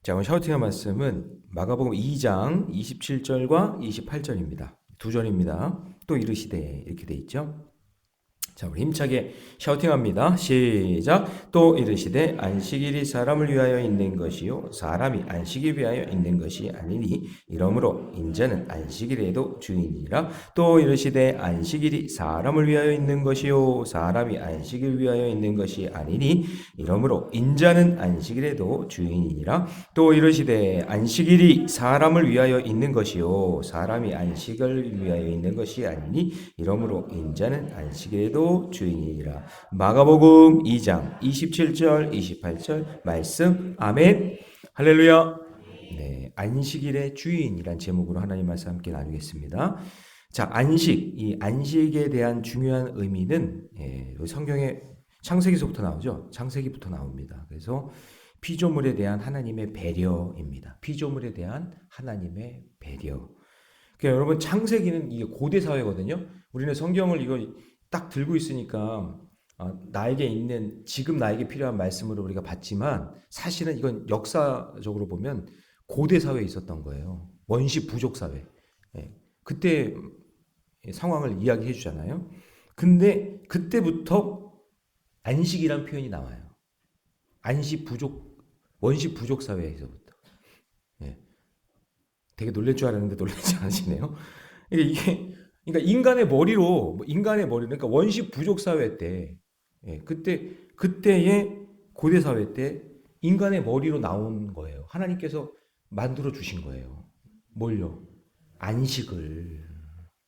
자, 오늘 샤우팅의 말씀은 마가복음 2장 27절과 28절입니다. 두 절입니다. 또 이르시되 이렇게 돼 있죠. 자, 우리 힘차게 샤우팅합니다. 시작. 또 이르시되 안식일이 사람을 위하여 있는 것이요 사람이 안식일 위하여 있는 것이 아니니 이러므로 인자는 안식일에도 주인이라. 또 이르시되 안식일이 사람을 위하여 있는 것이요 사람이 안식일 위하여 있는 것이 아니니 이러므로 인자는 안식일에도 주인이니라. 또 이르시되 안식일이 사람을 위하여 있는 것이요 사람이 안식을 위하여 있는 것이 아니니 이러므로 인자는 안식일에도 주인이니라. 마가복음 2장 27절 28절 말씀. 아멘. 할렐루야. 네, 안식일의 주인이란 제목으로 하나님 말씀 함께 나누겠습니다. 자, 이 안식에 대한 중요한 의미는 성경에 창세기서부터 나오죠. 창세기부터 나옵니다. 그래서 피조물에 대한 하나님의 배려입니다. 피조물에 대한 하나님의 배려. 그러니까 여러분, 창세기는 이게 고대 사회거든요. 우리는 성경을 이거 딱 들고 있으니까 나에게 있는 지금 나에게 필요한 말씀으로 우리가 봤지만 사실은 이건 역사적으로 보면 고대 사회에 있었던 거예요. 원시 부족 사회. 그때 상황을 이야기해 주잖아요. 근데 그때부터 안식이란 표현이 나와요. 원시 부족 사회에서부터. 되게 놀랄 줄 알았는데 놀라지 않으시네요. 그러니까 인간의 머리로, 그러니까 원시 부족 사회 때, 그때의 고대 사회 때 인간의 머리로 나온 거예요. 하나님께서 만들어 주신 거예요. 뭘요? 안식을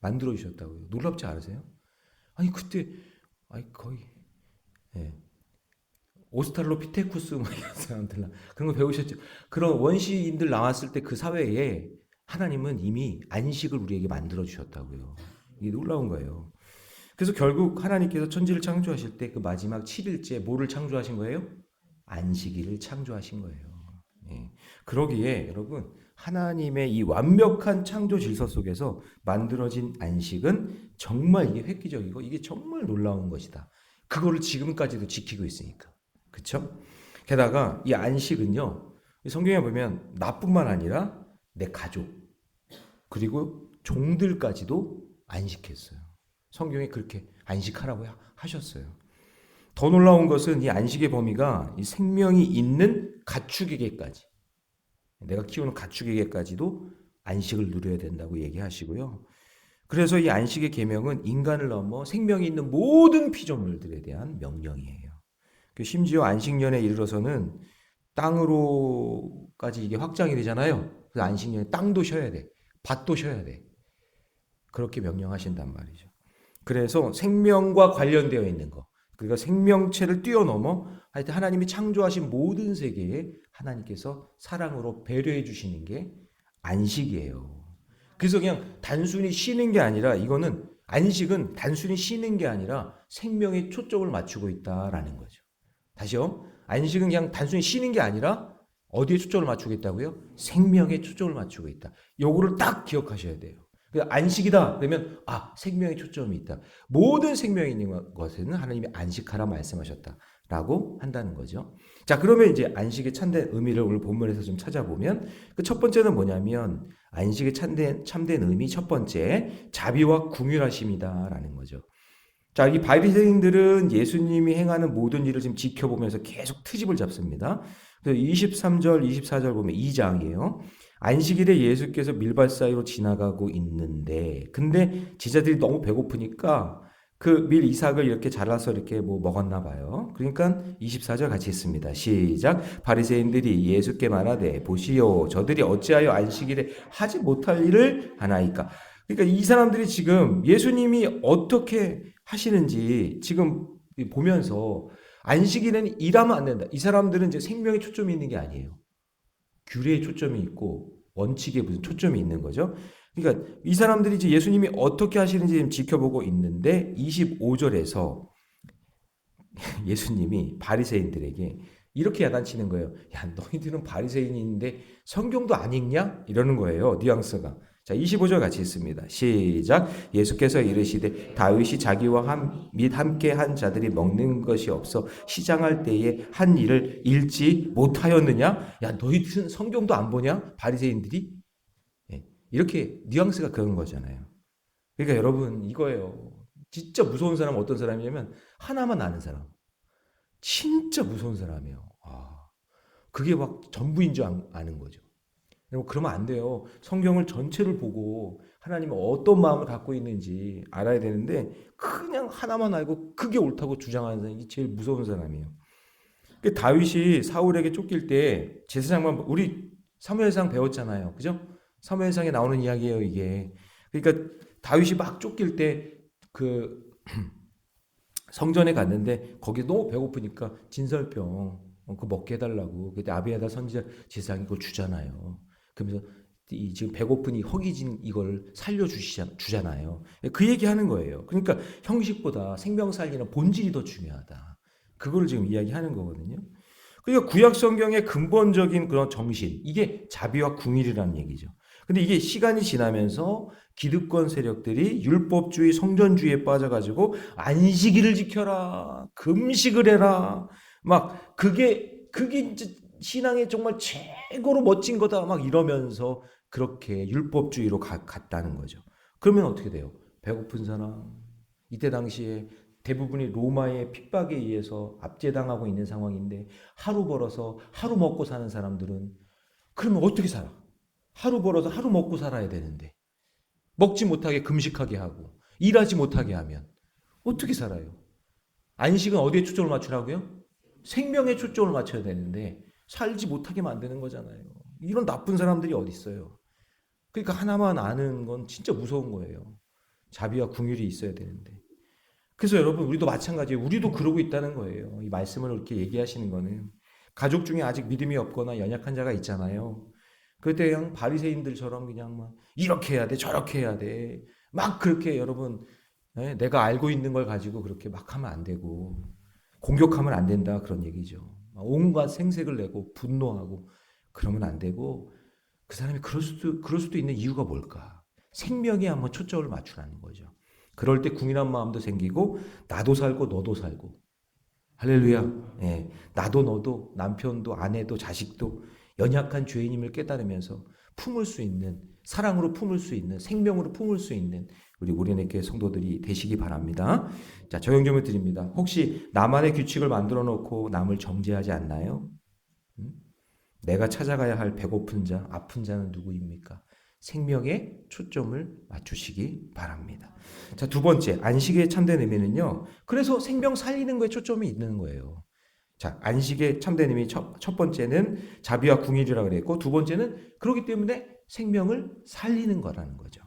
만들어 주셨다고요. 놀랍지 않으세요? 아니 그때 거의 오스트랄로피테쿠스 뭐 이런 사람들 그런 거 배우셨죠? 그런 원시인들 나왔을 때 그 사회에 하나님은 이미 안식을 우리에게 만들어 주셨다고요. 이게 놀라운 거예요. 그래서 결국 하나님께서 천지를 창조하실 때 그 마지막 7일째 뭐를 창조하신 거예요? 안식일을 창조하신 거예요. 그러기에 여러분, 하나님의 이 완벽한 창조 질서 속에서 만들어진 안식은 정말 이게 획기적이고 이게 정말 놀라운 것이다. 그거를 지금까지도 지키고 있으니까. 그렇죠? 게다가 이 안식은요, 성경에 보면 나뿐만 아니라 내 가족 그리고 종들까지도 안식했어요. 성경에 그렇게 안식하라고 하셨어요. 더 놀라운 것은 이 안식의 범위가 이 생명이 있는 가축에게까지, 내가 키우는 가축에게까지도 안식을 누려야 된다고 얘기하시고요. 그래서 이 안식의 계명은 인간을 넘어 생명이 있는 모든 피조물들에 대한 명령이에요. 심지어 안식년에 이르러서는 땅으로까지 이게 확장이 되잖아요. 그래서 안식년에 땅도 쉬어야 돼. 밭도 쉬어야 돼. 그렇게 명령하신단 말이죠. 그래서 생명과 관련되어 있는 거, 그러니까 생명체를 뛰어넘어 하여튼 하나님이 창조하신 모든 세계에 하나님께서 사랑으로 배려해 주시는 게 안식이에요. 그래서 그냥 단순히 쉬는 게 아니라, 이거는 안식은 단순히 쉬는 게 아니라 생명에 초점을 맞추고 있다라는 거죠. 다시요. 안식은 그냥 단순히 쉬는 게 아니라 어디에 초점을 맞추고 있다고요? 생명에 초점을 맞추고 있다. 요거를 딱 기억하셔야 돼요. 안식이다 그러면 생명에 초점이 있다. 모든 생명이 있는 것에는 하나님이 안식하라 말씀하셨다라고 한다는 거죠. 자, 그러면 이제 안식의 참된 의미를 오늘 본문에서 좀 찾아보면 그 첫 번째는 뭐냐면 안식의 참된 의미 첫 번째, 자비와 궁휼하심이다라는 거죠. 자, 이 바리새인들은 예수님이 행하는 모든 일을 지금 지켜보면서 계속 트집을 잡습니다. 그래서 23절, 24절 보면 2장이에요. 안식일에 예수께서 밀밭 사이로 지나가고 있는데, 근데 제자들이 너무 배고프니까 그 밀 이삭을 이렇게 잘라서 이렇게 뭐 먹었나 봐요. 그러니까 24절 같이 있습니다. 시작. 바리새인들이 예수께 말하되 보시오, 저들이 어찌하여 안식일에 하지 못할 일을 하나이까. 그러니까 이 사람들이 지금 예수님이 어떻게 하시는지 지금 보면서 안식일에는 일하면 안 된다. 이 사람들은 이제 생명에 초점이 있는 게 아니에요. 규례에 초점이 있고 원칙에 무슨 초점이 있는 거죠. 그러니까 이 사람들이 이제 예수님이 어떻게 하시는지 지금 지켜보고 있는데 25절에서 예수님이 바리새인들에게 이렇게 야단치는 거예요. 야, 너희들은 바리새인인데 성경도 안 읽냐? 이러는 거예요. 뉘앙스가. 자, 25절 같이 읽습니다. 시작. 예수께서 이르시되 다윗이 자기와 및 함께 한 자들이 먹는 것이 없어 시장할 때에 한 일을 읽지 못하였느냐? 야, 너희들은 성경도 안 보냐? 바리새인들이? 예, 이렇게 뉘앙스가 그런 거잖아요. 그러니까 여러분 이거예요. 진짜 무서운 사람은 어떤 사람이냐면 하나만 아는 사람. 진짜 무서운 사람이에요. 그게 막 전부인 줄 아는 거죠. 그러면 안 돼요. 성경을 전체를 보고 하나님은 어떤 마음을 갖고 있는지 알아야 되는데 그냥 하나만 알고 그게 옳다고 주장하는 사람이 제일 무서운 사람이에요. 다윗이 사울에게 쫓길 때 제사장만 우리 사무엘상 배웠잖아요. 그죠? 사무엘상에 나오는 이야기예요, 이게. 그러니까 다윗이 막 쫓길 때 그 성전에 갔는데 거기 너무 배고프니까 진설병 그거 먹게 해달라고. 그때 아비아달 선지자 제사장이 그걸 주잖아요. 그러면서 지금 배고프니 허기진 이걸 살려주잖아요. 그 얘기하는 거예요. 그러니까 형식보다 생명 살리는 본질이 더 중요하다. 그걸 지금 이야기하는 거거든요. 그러니까 구약 성경의 근본적인 그런 정신, 이게 자비와 궁일이라는 얘기죠. 근데 이게 시간이 지나면서 기득권 세력들이 율법주의, 성전주의에 빠져가지고 안식일을 지켜라, 금식을 해라, 막 그게 이제 신앙의 정말 최고로 멋진 거다, 막 이러면서 그렇게 율법주의로 갔다는 거죠. 그러면 어떻게 돼요? 배고픈 사람, 이때 당시에 대부분이 로마의 핍박에 의해서 압제당하고 있는 상황인데 하루 벌어서 하루 먹고 사는 사람들은 그러면 어떻게 살아? 하루 벌어서 하루 먹고 살아야 되는데 먹지 못하게 금식하게 하고 일하지 못하게 하면 어떻게 살아요? 안식은 어디에 초점을 맞추라고요? 생명에 초점을 맞춰야 되는데 살지 못하게 만드는 거잖아요. 이런 나쁜 사람들이 어디 있어요? 그러니까 하나만 아는 건 진짜 무서운 거예요. 자비와 궁율이 있어야 되는데. 그래서 여러분 우리도 마찬가지예요. 우리도 그러고 있다는 거예요. 이 말씀을 이렇게 얘기하시는 거는 가족 중에 아직 믿음이 없거나 연약한 자가 있잖아요. 그때 그냥 바리새인들처럼 그냥 막 이렇게 해야 돼, 저렇게 해야 돼. 막 그렇게 여러분 내가 알고 있는 걸 가지고 그렇게 막 하면 안 되고 공격하면 안 된다 그런 얘기죠. 온갖 생색을 내고 분노하고 그러면 안 되고 그 사람이 그럴 수도 있는 이유가 뭘까? 생명에 한번 초점을 맞추라는 거죠. 그럴 때 궁일한 마음도 생기고 나도 살고 너도 살고 할렐루야. 예, 나도 너도 남편도 아내도 자식도 연약한 죄인임을 깨달으면서 품을 수 있는 사랑으로 품을 수 있는 생명으로 품을 수 있는 우리 우리네교회 성도들이 되시기 바랍니다. 자, 적용점을 드립니다. 혹시 나만의 규칙을 만들어 놓고 남을 정죄하지 않나요? 내가 찾아가야 할 배고픈 자, 아픈 자는 누구입니까? 생명에 초점을 맞추시기 바랍니다. 자, 두 번째, 안식의 참된 의미는요. 그래서 생명 살리는 거에 초점이 있는 거예요. 자, 안식의 참된 의미 첫 번째는 자비와 궁일이라고 그랬고 두 번째는 그렇기 때문에 생명을 살리는 거라는 거죠.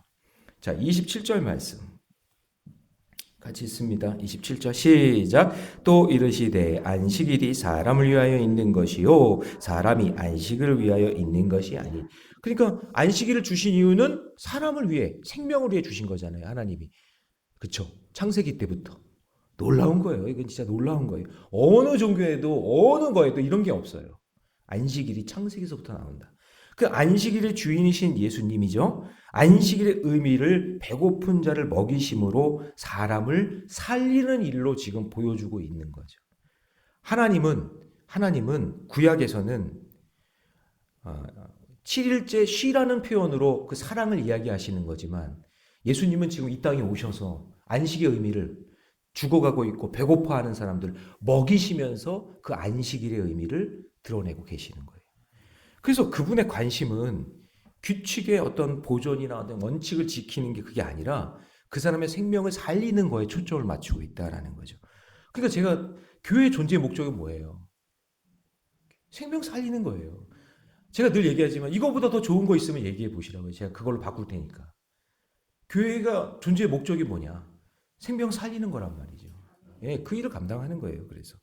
자, 27절 말씀. 같이 있습니다. 27절 시작. 또 이르시되 안식일이 사람을 위하여 있는 것이요 사람이 안식을 위하여 있는 것이 아니. 그러니까 안식일을 주신 이유는 사람을 위해 생명을 위해 주신 거잖아요. 하나님이. 그렇죠? 창세기 때부터. 놀라운 거예요. 이건 진짜 놀라운 거예요. 어느 종교에도 어느 거에도 이런 게 없어요. 안식일이 창세기에서부터 나온다. 그 안식일의 주인이신 예수님이죠. 안식일의 의미를 배고픈 자를 먹이심으로 사람을 살리는 일로 지금 보여주고 있는 거죠. 하나님은 구약에서는 7일째 쉬라는 표현으로 그 사랑을 이야기하시는 거지만 예수님은 지금 이 땅에 오셔서 안식의 의미를 죽어가고 있고 배고파하는 사람들 먹이시면서 그 안식일의 의미를 드러내고 계시는 거예요. 그래서 그분의 관심은 규칙의 어떤 보존이나 어떤 원칙을 지키는 게 그게 아니라 그 사람의 생명을 살리는 거에 초점을 맞추고 있다라는 거죠. 그러니까 제가 교회의 존재의 목적이 뭐예요? 생명 살리는 거예요. 제가 늘 얘기하지만 이거보다 더 좋은 거 있으면 얘기해 보시라고요. 제가 그걸로 바꿀 테니까. 교회가 존재의 목적이 뭐냐? 생명 살리는 거란 말이죠. 예, 그 일을 감당하는 거예요. 그래서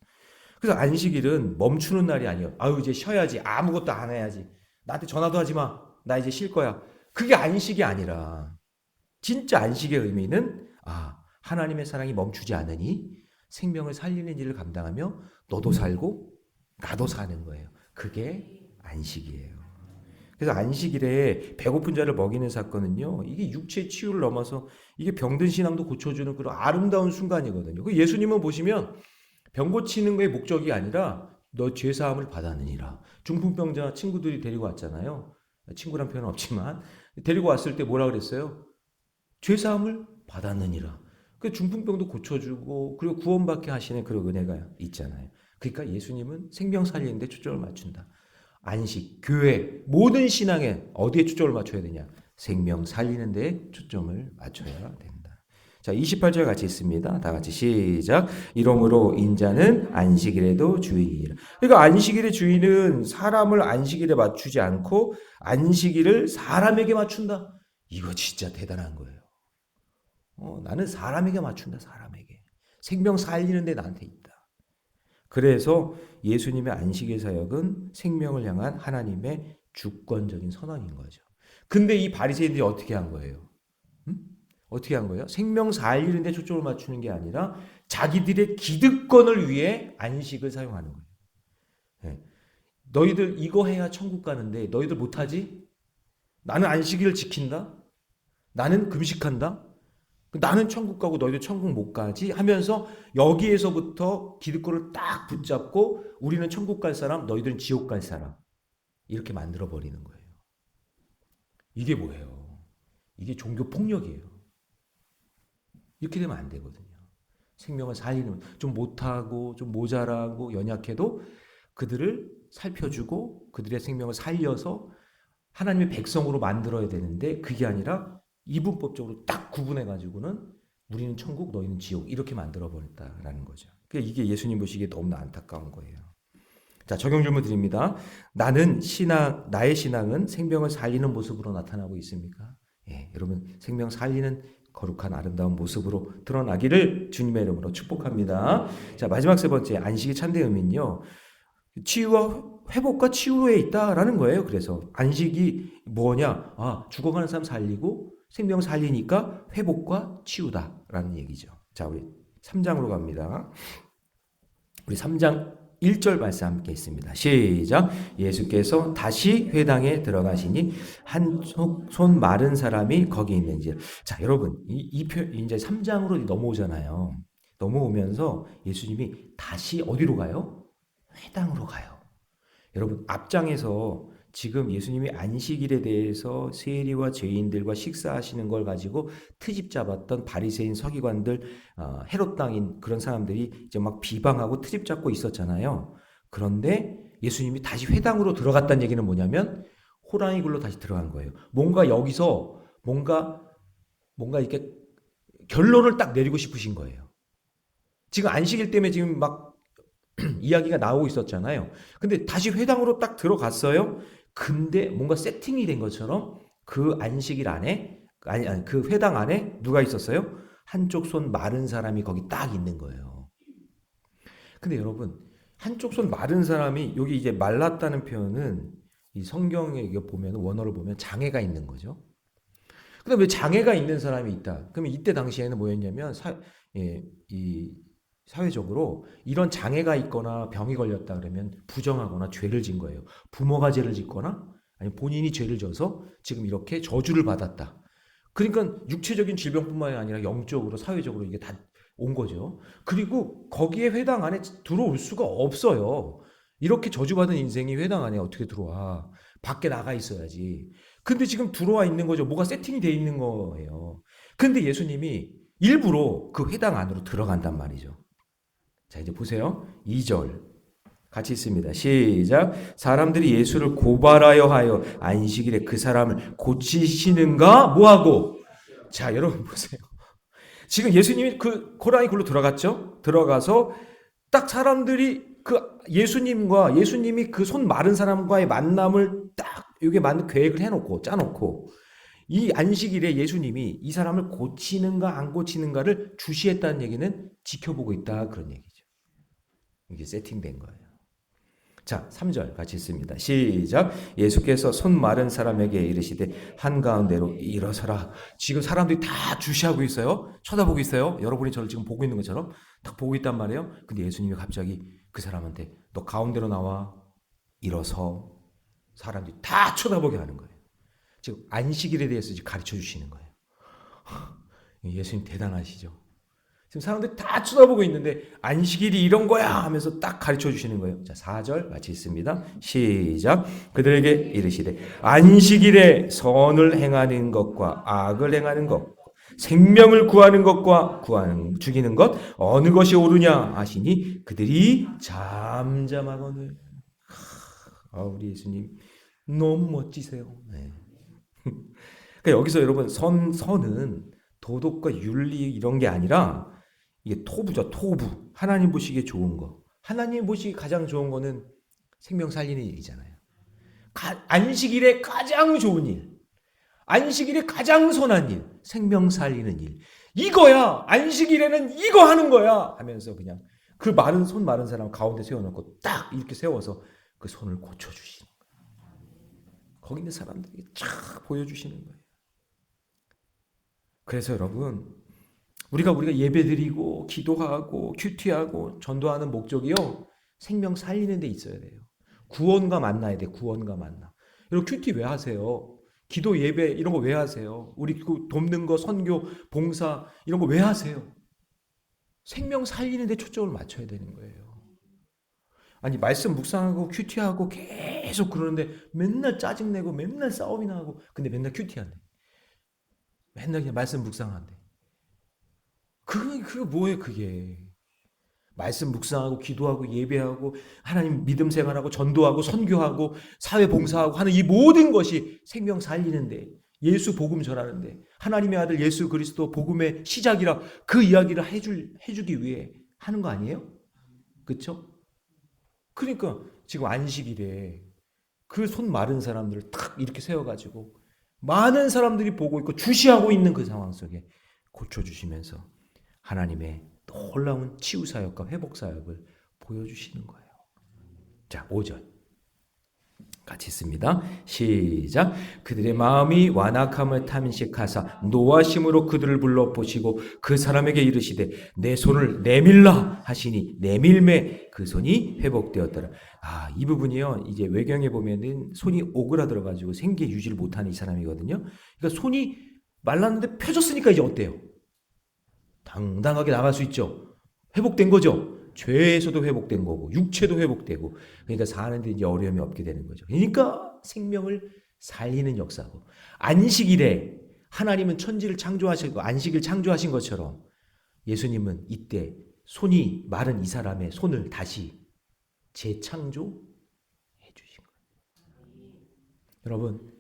안식일은 멈추는 날이 아니에요. 아유 이제 쉬어야지. 아무것도 안 해야지. 나한테 전화도 하지 마. 나 이제 쉴 거야. 그게 안식이 아니라 진짜 안식의 의미는 하나님의 사랑이 멈추지 않으니 생명을 살리는 일을 감당하며 너도 살고 나도 사는 거예요. 그게 안식이에요. 그래서 안식일에 배고픈 자를 먹이는 사건은요, 이게 육체의 치유를 넘어서 이게 병든 신앙도 고쳐주는 그런 아름다운 순간이거든요. 그 예수님은 보시면 병 고치는 거의 목적이 아니라 너 죄 사함을 받았느니라. 중풍병자 친구들이 데리고 왔잖아요. 친구란 표현은 없지만 데리고 왔을 때 뭐라 그랬어요? 죄 사함을 받았느니라. 그 중풍병도 고쳐주고 그리고 구원받게 하시는 그런 은혜가 있잖아요. 그러니까 예수님은 생명 살리는 데 초점을 맞춘다. 안식, 교회, 모든 신앙에 어디에 초점을 맞춰야 되냐? 생명 살리는 데 초점을 맞춰야 된다. 자, 28절 같이 있습니다. 다 같이 시작. 이러므로 인자는 안식일에도 주인이라. 그러니까 안식일의 주인은 사람을 안식일에 맞추지 않고 안식일을 사람에게 맞춘다. 이거 진짜 대단한 거예요. 나는 사람에게 맞춘다. 사람에게. 생명 살리는데 나한테 있다. 그래서 예수님의 안식일 사역은 생명을 향한 하나님의 주권적인 선언인 거죠. 근데 이 바리새인들이 어떻게 한 거예요? 어떻게 한 거예요? 생명 살리는 데 초점을 맞추는 게 아니라 자기들의 기득권을 위해 안식을 사용하는 거예요. 네. 너희들 이거 해야 천국 가는데 너희들 못하지? 나는 안식일을 지킨다? 나는 금식한다? 나는 천국 가고 너희들 천국 못 가지? 하면서 여기에서부터 기득권을 딱 붙잡고 우리는 천국 갈 사람, 너희들은 지옥 갈 사람. 이렇게 만들어버리는 거예요. 이게 뭐예요? 이게 종교 폭력이에요. 이렇게 되면 안 되거든요. 생명을 살리는, 좀 못하고 좀 모자라고 연약해도 그들을 살펴주고 그들의 생명을 살려서 하나님의 백성으로 만들어야 되는데 그게 아니라 이분법적으로 딱 구분해가지고는 우리는 천국, 너희는 지옥 이렇게 만들어버렸다라는 거죠. 그러니까 이게 예수님 보시기에 너무나 안타까운 거예요. 자, 적용 질문 드립니다. 나의 신앙은 생명을 살리는 모습으로 나타나고 있습니까? 예, 여러분 생명 살리는 거룩한 아름다운 모습으로 드러나기를 주님의 이름으로 축복합니다. 자, 마지막 세 번째 안식의 참된 의미는요. 치유와 회복과 치유에 있다라는 거예요. 그래서 안식이 뭐냐? 죽어가는 사람 살리고 생명 살리니까 회복과 치유다라는 얘기죠. 자, 우리 3장으로 갑니다. 우리 3장 1절 말씀 함께 있습니다. 시작. 예수께서 다시 회당에 들어가시니 한 손 마른 사람이 거기 있는지. 자, 여러분, 이제 3장으로 넘어오잖아요. 넘어오면서 예수님이 다시 어디로 가요? 회당으로 가요. 여러분, 앞장에서 지금 예수님이 안식일에 대해서 세리와 죄인들과 식사하시는 걸 가지고 트집 잡았던 바리새인 서기관들, 헤롯 당인 그런 사람들이 이제 막 비방하고 트집 잡고 있었잖아요. 그런데 예수님이 다시 회당으로 들어갔다는 얘기는 뭐냐면 호랑이 굴로 다시 들어간 거예요. 뭔가 여기서 뭔가 이렇게 결론을 딱 내리고 싶으신 거예요. 지금 안식일 때문에 지금 막 이야기가 나오고 있었잖아요. 근데 다시 회당으로 딱 들어갔어요. 근데 뭔가 세팅이 된 것처럼 그 안식일 안에 그 회당 안에 누가 있었어요? 한쪽 손 마른 사람이 거기 딱 있는 거예요. 근데 여러분 한쪽 손 마른 사람이 여기 이제 말랐다는 표현은 이 성경에 이거 보면 원어를 보면 장애가 있는 거죠. 근데 왜 장애가 있는 사람이 있다? 그러면 이때 당시에는 뭐였냐면 사회적으로 이런 장애가 있거나 병이 걸렸다 그러면 부정하거나 죄를 진 거예요. 부모가 죄를 짓거나 아니면 본인이 죄를 져서 지금 이렇게 저주를 받았다. 그러니까 육체적인 질병뿐만이 아니라 영적으로 사회적으로 이게 다 온 거죠. 그리고 거기에 회당 안에 들어올 수가 없어요. 이렇게 저주받은 인생이 회당 안에 어떻게 들어와? 밖에 나가 있어야지. 근데 지금 들어와 있는 거죠. 뭐가 세팅이 돼 있는 거예요. 근데 예수님이 일부러 그 회당 안으로 들어간단 말이죠. 자, 이제 보세요. 2절 같이 있습니다. 시작. 사람들이 예수를 고발하여 하여 안식일에 그 사람을 고치시는가? 뭐하고? 자, 여러분 보세요. 지금 예수님이 그 호랑이 굴로 들어갔죠? 들어가서 딱 사람들이 그 예수님이 그 손 마른 사람과의 만남을 딱 여기에 맞는 계획을 해놓고 짜놓고 이 안식일에 예수님이 이 사람을 고치는가 안 고치는가를 주시했다는 얘기는 지켜보고 있다 그런 얘기죠. 이게 세팅된 거예요. 자, 3절 같이 있습니다. 시작. 예수께서 손 마른 사람에게 이르시되 한가운데로 일어서라. 지금 사람들이 다 주시하고 있어요. 쳐다보고 있어요. 여러분이 저를 지금 보고 있는 것처럼 딱 보고 있단 말이에요. 근데 예수님이 갑자기 그 사람한테 너 가운데로 나와 일어서 사람들이 다 쳐다보게 하는 거예요. 지금 안식일에 대해서 지금 가르쳐 주시는 거예요. 예수님 대단하시죠. 지금 사람들이 다 쳐다보고 있는데 안식일이 이런 거야 하면서 딱 가르쳐 주시는 거예요. 자, 4절 마치겠습니다. 시작. 그들에게 이르시되 안식일에 선을 행하는 것과 악을 행하는 것, 생명을 구하는 것과 죽이는 것 어느 것이 옳으냐 하시니 그들이 잠잠하거늘. 우리 예수님 너무 멋지세요. 네. 그러니까 여기서 여러분 선은 도덕과 윤리 이런 게 아니라 이게 토부죠. 토부. 하나님 보시기에 좋은 거. 하나님 보시기에 가장 좋은 거는 생명 살리는 일이잖아요. 안식일에 가장 좋은 일. 안식일에 가장 선한 일. 생명 살리는 일. 이거야. 안식일에는 이거 하는 거야. 하면서 그냥 그 손 마른 사람 가운데 세워놓고 딱 이렇게 세워서 그 손을 고쳐주시는 거예요. 거기 있는 사람들에게 쫙 보여주시는 거예요. 그래서 여러분 우리가 예배드리고 기도하고 큐티하고 전도하는 목적이요. 생명 살리는 데 있어야 돼요. 구원과 만나야 돼. 구원과 만나. 여러분 큐티 왜 하세요? 기도 예배 이런 거 왜 하세요? 우리 돕는 거 선교 봉사 이런 거 왜 하세요? 생명 살리는 데 초점을 맞춰야 되는 거예요. 아니 말씀 묵상하고 큐티하고 계속 그러는데 맨날 짜증내고 맨날 싸움이나 하고 근데 맨날 큐티한대. 맨날 그냥 말씀 묵상한대. 그게 뭐예요, 그게. 말씀 묵상하고 기도하고 예배하고 하나님 믿음 생활하고 전도하고 선교하고 사회 봉사하고 하는 이 모든 것이 생명 살리는데 예수 복음 전하는데 하나님의 아들 예수 그리스도 복음의 시작이라 그 이야기를 해주기 위해 하는 거 아니에요? 그렇죠? 그러니까 지금 안식일에 그 손 마른 사람들을 탁 이렇게 세워가지고 많은 사람들이 보고 있고 주시하고 있는 그 상황 속에 고쳐주시면서 하나님의 놀라운 치유사역과 회복사역을 보여주시는 거예요. 자, 5절 같이 읽습니다. 시작. 그들의 마음이 완악함을 탐식하사 노하심으로 그들을 불러보시고 그 사람에게 이르시되 내 손을 내밀라 하시니 내밀매 그 손이 회복되었더라. 이 부분이요. 이제 외경에 보면은 손이 오그라들어가지고 생계 유지를 못하는 이 사람이거든요. 그러니까 손이 말랐는데 펴졌으니까 이제 어때요? 당당하게 나갈 수 있죠. 회복된 거죠. 죄에서도 회복된 거고 육체도 회복되고 그러니까 사는데 이제 어려움이 없게 되는 거죠. 그러니까 생명을 살리는 역사고 안식일에 하나님은 천지를 창조하시고 안식일 창조하신 것처럼 예수님은 이때 손이 마른 이 사람의 손을 다시 재창조해 주신 거예요. 여러분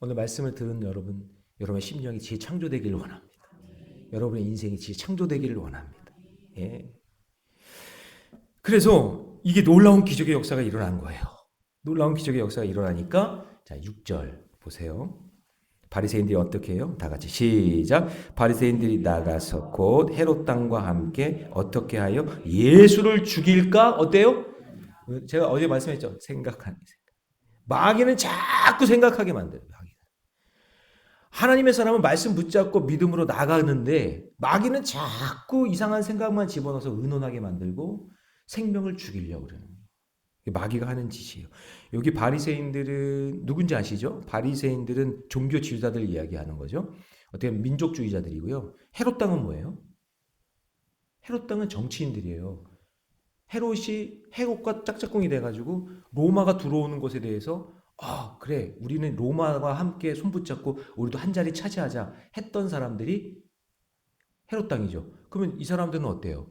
오늘 말씀을 들은 여러분의 심령이 재창조되기를 원합니다. 여러분의 인생이 재창조되기를 원합니다. 예. 그래서 이게 놀라운 기적의 역사가 일어난 거예요. 놀라운 기적의 역사가 일어나니까 자 6절 보세요. 바리새인들이 어떻게 해요? 다 같이 시작. 바리새인들이 나가서 곧 헤롯 왕과 함께 어떻게 하여 예수를 죽일까? 어때요? 제가 어제 말씀했죠. 생각. 마귀는 자꾸 생각하게 만들어요. 하나님의 사람은 말씀 붙잡고 믿음으로 나가는데 마귀는 자꾸 이상한 생각만 집어넣어서 의논하게 만들고 생명을 죽이려고 그러는 거예요. 마귀가 하는 짓이에요. 여기 바리새인들은 누군지 아시죠? 바리새인들은 종교 지도자들 이야기하는 거죠. 어떻게 보면 민족주의자들이고요. 헤롯 왕은 뭐예요? 헤롯 왕은 정치인들이에요. 헤롯과 짝짝꿍이 돼가지고 로마가 들어오는 것에 대해서 그래 우리는 로마와 함께 손붙잡고 우리도 한 자리 차지하자 했던 사람들이 헤롯 왕이죠. 그러면 이 사람들은 어때요?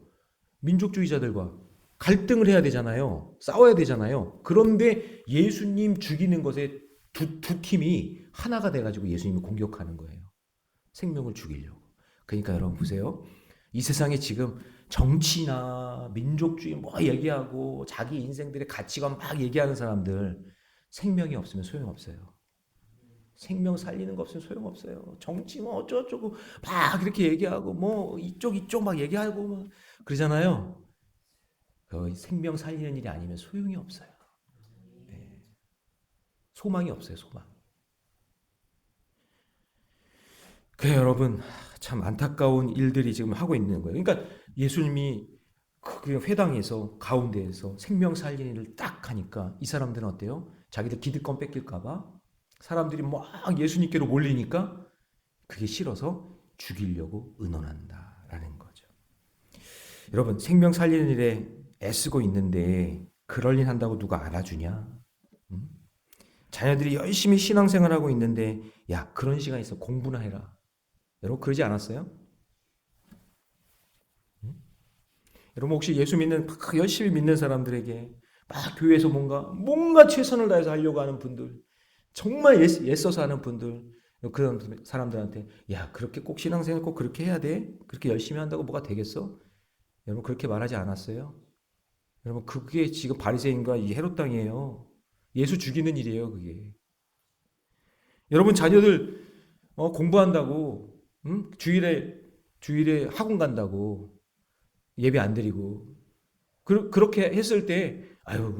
민족주의자들과 갈등을 해야 되잖아요. 싸워야 되잖아요. 그런데 예수님 죽이는 것에 두 팀이 하나가 돼가지고 예수님을 공격하는 거예요. 생명을 죽이려고. 그러니까 여러분 보세요. 이 세상에 지금 정치나 민족주의 얘기하고 자기 인생들의 가치관 막 얘기하는 사람들 생명이 없으면 소용없어요. 생명 살리는 거 없으면 소용없어요. 정치 어쩌고저쩌고 막 이렇게 얘기하고 이쪽 막 얘기하고 막 그러잖아요. 생명 살리는 일이 아니면 소용이 없어요. 네. 소망이 없어요. 소망. 그래 여러분 참 안타까운 일들이 지금 하고 있는 거예요. 그러니까 예수님이 그 회당에서 가운데에서 생명 살리는 일을 딱 하니까 이 사람들은 어때요? 자기들 기득권 뺏길까 봐 사람들이 막 예수님께로 몰리니까 그게 싫어서 죽이려고 의논한다라는 거죠. 여러분, 생명 살리는 일에 애쓰고 있는데 그럴 일 한다고 누가 알아주냐? 응? 자녀들이 열심히 신앙생활하고 있는데 야, 그런 시간 있어 공부나 해라. 여러분 그러지 않았어요? 응? 여러분 혹시 예수 믿는 막 열심히 믿는 사람들에게 막 교회에서 뭔가 최선을 다해서 하려고 하는 분들, 정말 애써서 하는 분들, 그런 사람들한테 야, 그렇게 꼭 신앙생활 꼭 그렇게 해야 돼? 그렇게 열심히 한다고 뭐가 되겠어? 여러분 그렇게 말하지 않았어요? 여러분 그게 지금 바리새인과 이 헤롯 당이에요. 예수 죽이는 일이에요, 그게. 여러분 자녀들 공부한다고, 응? 주일에 학원 간다고 예배 안 드리고 그렇게 했을 때 아유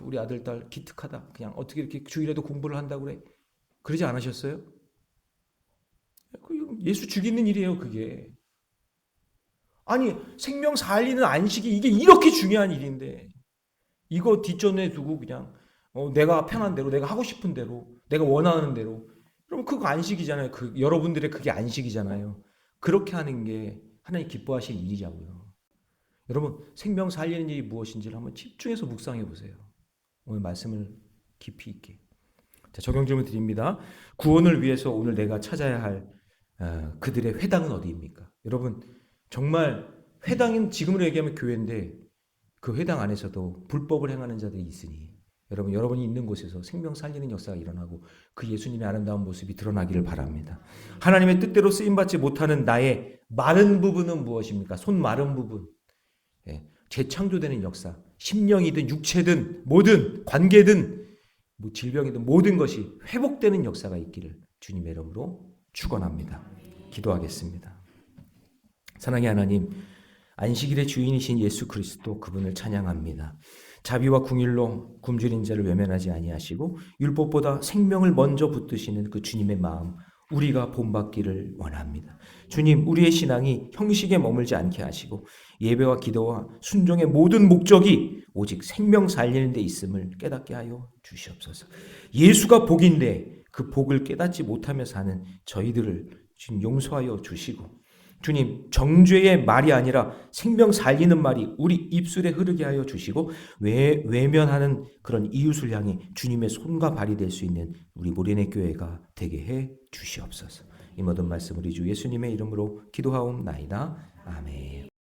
우리 아들 딸 기특하다. 그냥 어떻게 이렇게 주일에도 공부를 한다고 그래? 그러지 않으셨어요? 예수 죽이는 일이에요, 그게. 아니 생명 살리는 안식이 이게 이렇게 중요한 일인데 이거 뒷전에 두고 그냥 내가 편한 대로, 내가 하고 싶은 대로, 내가 원하는 대로. 그럼 그거 안식이잖아요. 여러분들의 그게 안식이잖아요. 그렇게 하는 게 하나님 기뻐하실 일이자고요. 여러분 생명 살리는 일이 무엇인지를 한번 집중해서 묵상해 보세요. 오늘 말씀을 깊이 있게. 자, 적용 질문 드립니다. 구원을 위해서 오늘 내가 찾아야 할 그들의 회당은 어디입니까? 여러분 정말 회당은 지금으로 얘기하면 교회인데 그 회당 안에서도 불법을 행하는 자들이 있으니 여러분이 있는 곳에서 생명 살리는 역사가 일어나고 그 예수님의 아름다운 모습이 드러나기를 바랍니다. 하나님의 뜻대로 쓰임받지 못하는 나의 마른 부분은 무엇입니까? 손 마른 부분. 재창조되는 역사. 심령이든 육체든 뭐든 관계든 뭐 질병이든 모든 것이 회복되는 역사가 있기를 주님의 이름으로 축원합니다. 기도하겠습니다. 사랑의 하나님, 안식일의 주인이신 예수 그리스도 그분을 찬양합니다. 자비와 궁일로 굶주린 자를 외면하지 아니하시고 율법보다 생명을 먼저 붙드시는 그 주님의 마음 우리가 본받기를 원합니다. 주님, 우리의 신앙이 형식에 머물지 않게 하시고 예배와 기도와 순종의 모든 목적이 오직 생명 살리는 데 있음을 깨닫게 하여 주시옵소서. 예수가 복인데 그 복을 깨닫지 못하며 사는 저희들을 주님 용서하여 주시고 주님, 정죄의 말이 아니라 생명 살리는 말이 우리 입술에 흐르게 하여 주시고 외면하는 그런 이웃을 향해 주님의 손과 발이 될 수 있는 우리 모리네 교회가 되게 해 주시옵소서. 이 모든 말씀 우리 주 예수님의 이름으로 기도하옵나이다. 아멘.